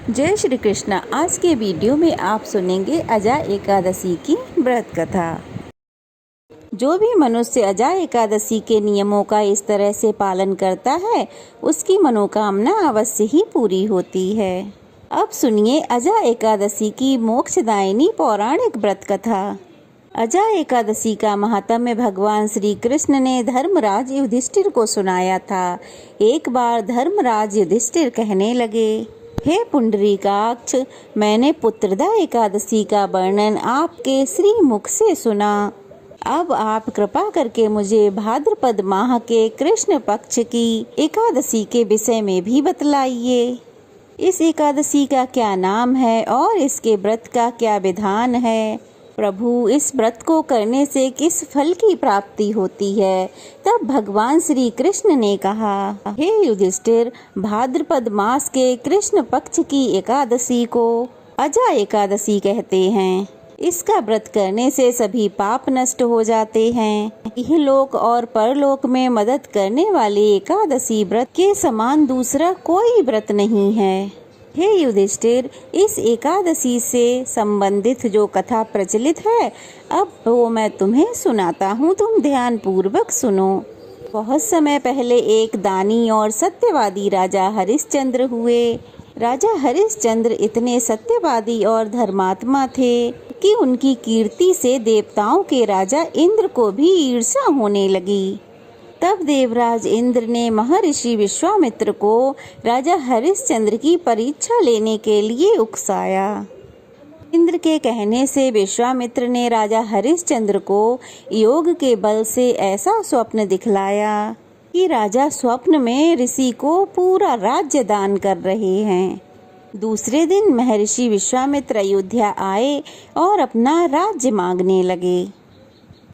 जय श्री कृष्ण। आज के वीडियो में आप सुनेंगे अजा एकादशी की व्रत कथा। जो भी मनुष्य अजा एकादशी के नियमों का इस तरह से पालन करता है उसकी मनोकामना अवश्य ही पूरी होती है। अब सुनिए अजा एकादशी की मोक्षदायिनी पौराणिक व्रत कथा। अजा एकादशी का महात्म्य भगवान श्री कृष्ण ने धर्मराज युधिष्ठिर को सुनाया था। एक बार धर्मराज युधिष्ठिर कहने लगे, हे पुंडरीकाक्ष, मैंने पुत्रदा एकादशी का वर्णन आपके श्री मुख से सुना। अब आप कृपा करके मुझे भाद्रपद माह के कृष्ण पक्ष की एकादशी के विषय में भी बतलाइए। इस एकादशी का क्या नाम है और इसके व्रत का क्या विधान है? प्रभु, इस व्रत को करने से किस फल की प्राप्ति होती है? तब भगवान श्री कृष्ण ने कहा, हे युधिष्ठिर, भाद्रपद मास के कृष्ण पक्ष की एकादशी को अजा एकादशी कहते हैं। इसका व्रत करने से सभी पाप नष्ट हो जाते हैं। यह लोक और परलोक में मदद करने वाले एकादशी व्रत के समान दूसरा कोई व्रत नहीं है। हे युधिष्ठिर, इस एकादशी से संबंधित जो कथा प्रचलित है अब वो मैं तुम्हें सुनाता हूँ, तुम ध्यान पूर्वक सुनो। बहुत समय पहले एक दानी और सत्यवादी राजा हरिश्चंद्र हुए। राजा हरिश्चंद्र इतने सत्यवादी और धर्मात्मा थे कि उनकी कीर्ति से देवताओं के राजा इंद्र को भी ईर्ष्या होने लगी। तब देवराज इंद्र ने महर्षि विश्वामित्र को राजा हरिश्चंद्र की परीक्षा लेने के लिए उकसाया। इंद्र के कहने से विश्वामित्र ने राजा हरिश्चंद्र को योग के बल से ऐसा स्वप्न दिखलाया कि राजा स्वप्न में ऋषि को पूरा राज्य दान कर रहे हैं। दूसरे दिन महर्षि विश्वामित्र अयोध्या आए और अपना राज्य मांगने लगे।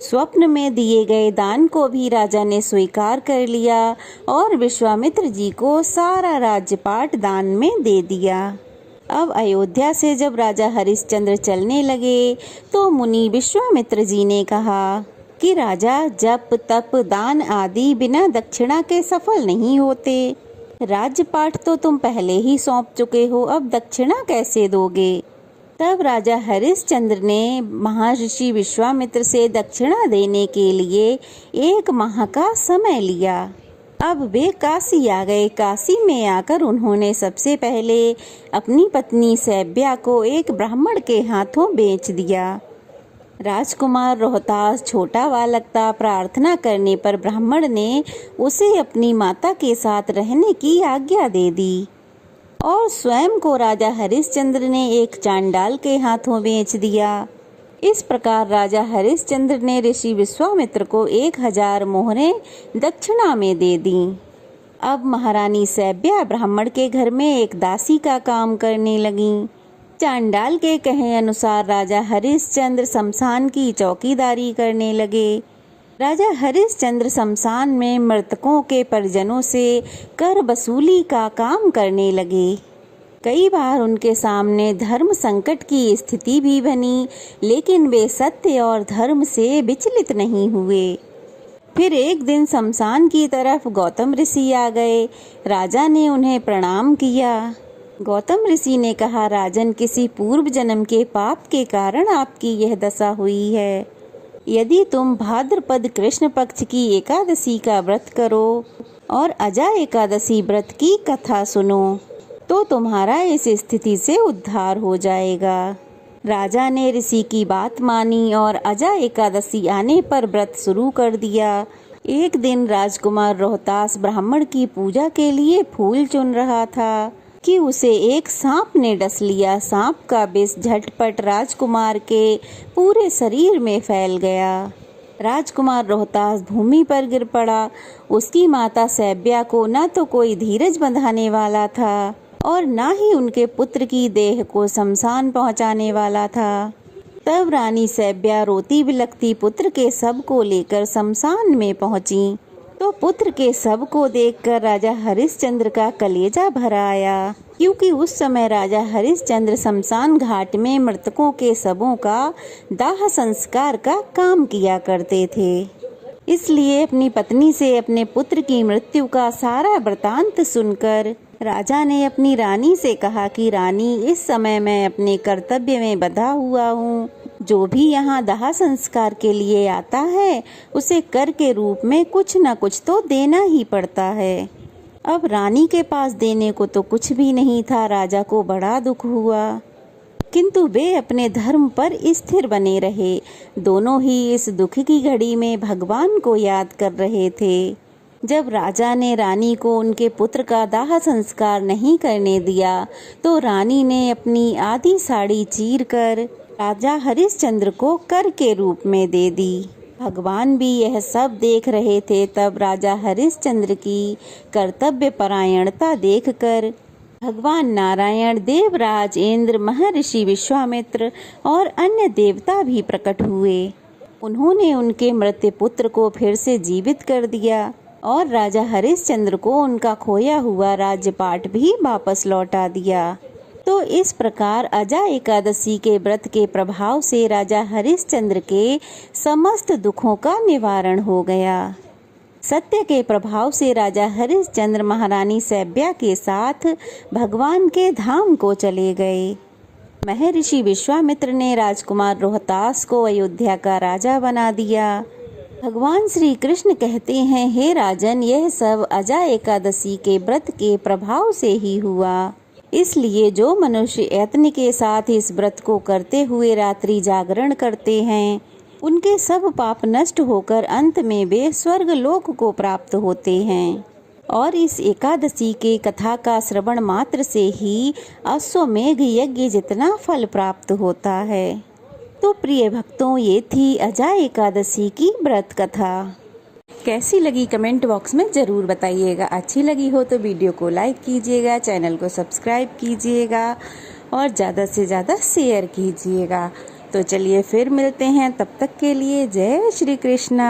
स्वप्न में दिए गए दान को भी राजा ने स्वीकार कर लिया और विश्वामित्र जी को सारा राज्यपाट दान में दे दिया। अब अयोध्या से जब राजा हरिश्चंद्र चलने लगे तो मुनि विश्वामित्र जी ने कहा कि राजा, जप तप दान आदि बिना दक्षिणा के सफल नहीं होते। राज्यपाट तो तुम पहले ही सौंप चुके हो, अब दक्षिणा कैसे दोगे? तब राजा हरिश्चंद्र ने महर्षि विश्वामित्र से दक्षिणा देने के लिए 1 माह का समय लिया। अब वे काशी आ गए। काशी में आकर उन्होंने सबसे पहले अपनी पत्नी सैब्या को एक ब्राह्मण के हाथों बेच दिया। राजकुमार रोहतास छोटा बालक था। प्रार्थना करने पर ब्राह्मण ने उसे अपनी माता के साथ रहने की आज्ञा दे दी और स्वयं को राजा हरिश्चंद्र ने एक चांडाल के हाथों बेच दिया। इस प्रकार राजा हरिश्चंद्र ने ऋषि विश्वामित्र को 1000 मोहरें दक्षिणा में दे दी। अब महारानी सैब्या ब्राह्मण के घर में एक दासी का काम करने लगी। चांडाल के कहे अनुसार राजा हरिश्चंद्र शमशान की चौकीदारी करने लगे। राजा हरिश्चंद्र शमशान में मृतकों के परिजनों से कर वसूली का काम करने लगे। कई बार उनके सामने धर्म संकट की स्थिति भी बनी, लेकिन वे सत्य और धर्म से विचलित नहीं हुए। फिर एक दिन शमशान की तरफ गौतम ऋषि आ गए। राजा ने उन्हें प्रणाम किया। गौतम ऋषि ने कहा, राजन, किसी पूर्व जन्म के पाप के कारण आपकी यह दशा हुई है। यदि तुम भाद्रपद कृष्ण पक्ष की एकादशी का व्रत करो और अजा एकादशी व्रत की कथा सुनो तो तुम्हारा इस स्थिति से उद्धार हो जाएगा। राजा ने ऋषि की बात मानी और अजा एकादशी आने पर व्रत शुरू कर दिया। एक दिन राजकुमार रोहतास ब्राह्मण की पूजा के लिए फूल चुन रहा था कि उसे एक सांप ने डस लिया। सांप का विष झटपट राजकुमार के पूरे शरीर में फैल गया। राजकुमार रोहतास भूमि पर गिर पड़ा। उसकी माता सैब्या को न तो कोई धीरज बंधाने वाला था और न ही उनके पुत्र की देह को शमशान पहुंचाने वाला था। तब रानी सैब्या रोती बिलखती पुत्र के शव को लेकर शमशान में पहुंची तो पुत्र के शव को देखकर राजा हरिश्चंद्र का कलेजा भर आया, क्योंकि उस समय राजा हरिश्चंद्र शमशान घाट में मृतकों के शवों का दाह संस्कार का काम किया करते थे। इसलिए अपनी पत्नी से अपने पुत्र की मृत्यु का सारा वृतांत सुनकर राजा ने अपनी रानी से कहा कि रानी, इस समय मैं अपने कर्तव्य में बंधा हुआ हूँ। जो भी यहाँ दाह संस्कार के लिए आता है उसे कर के रूप में कुछ न कुछ तो देना ही पड़ता है। अब रानी के पास देने को तो कुछ भी नहीं था। राजा को बड़ा दुख हुआ, किंतु वे अपने धर्म पर स्थिर बने रहे। दोनों ही इस दुख की घड़ी में भगवान को याद कर रहे थे। जब राजा ने रानी को उनके पुत्र का दाह संस्कार नहीं करने दिया तो रानी ने अपनी आधी साड़ी चीर कर राजा हरिश्चंद्र को कर के रूप में दे दी। भगवान भी यह सब देख रहे थे। तब राजा हरिश्चंद्र की कर्तव्य परायणता देखकर भगवान नारायण, देवराज इंद्र, महर्षि विश्वामित्र और अन्य देवता भी प्रकट हुए। उन्होंने उनके मृत पुत्र को फिर से जीवित कर दिया और राजा हरिश्चंद्र को उनका खोया हुआ राज्यपाट भी वापस लौटा दिया। तो इस प्रकार अजा एकादशी के व्रत के प्रभाव से राजा हरिश्चंद्र के समस्त दुखों का निवारण हो गया। सत्य के प्रभाव से राजा हरिश्चंद्र महारानी सैब्या के साथ भगवान के धाम को चले गए। महर्षि विश्वामित्र ने राजकुमार रोहतास को अयोध्या का राजा बना दिया। भगवान श्री कृष्ण कहते हैं, हे राजन, यह सब अजा एकादशी के व्रत के प्रभाव से ही हुआ। इसलिए जो मनुष्य यत्न के साथ इस व्रत को करते हुए रात्रि जागरण करते हैं उनके सब पाप नष्ट होकर अंत में वे स्वर्ग लोक को प्राप्त होते हैं। और इस एकादशी के कथा का श्रवण मात्र से ही अश्वमेघ यज्ञ जितना फल प्राप्त होता है। तो प्रिय भक्तों, ये थी अजा एकादशी की व्रत कथा। कैसी लगी कमेंट बॉक्स में ज़रूर बताइएगा। अच्छी लगी हो तो वीडियो को लाइक कीजिएगा, चैनल को सब्सक्राइब कीजिएगा और ज़्यादा से ज़्यादा शेयर कीजिएगा। तो चलिए फिर मिलते हैं, तब तक के लिए जय श्री कृष्णा।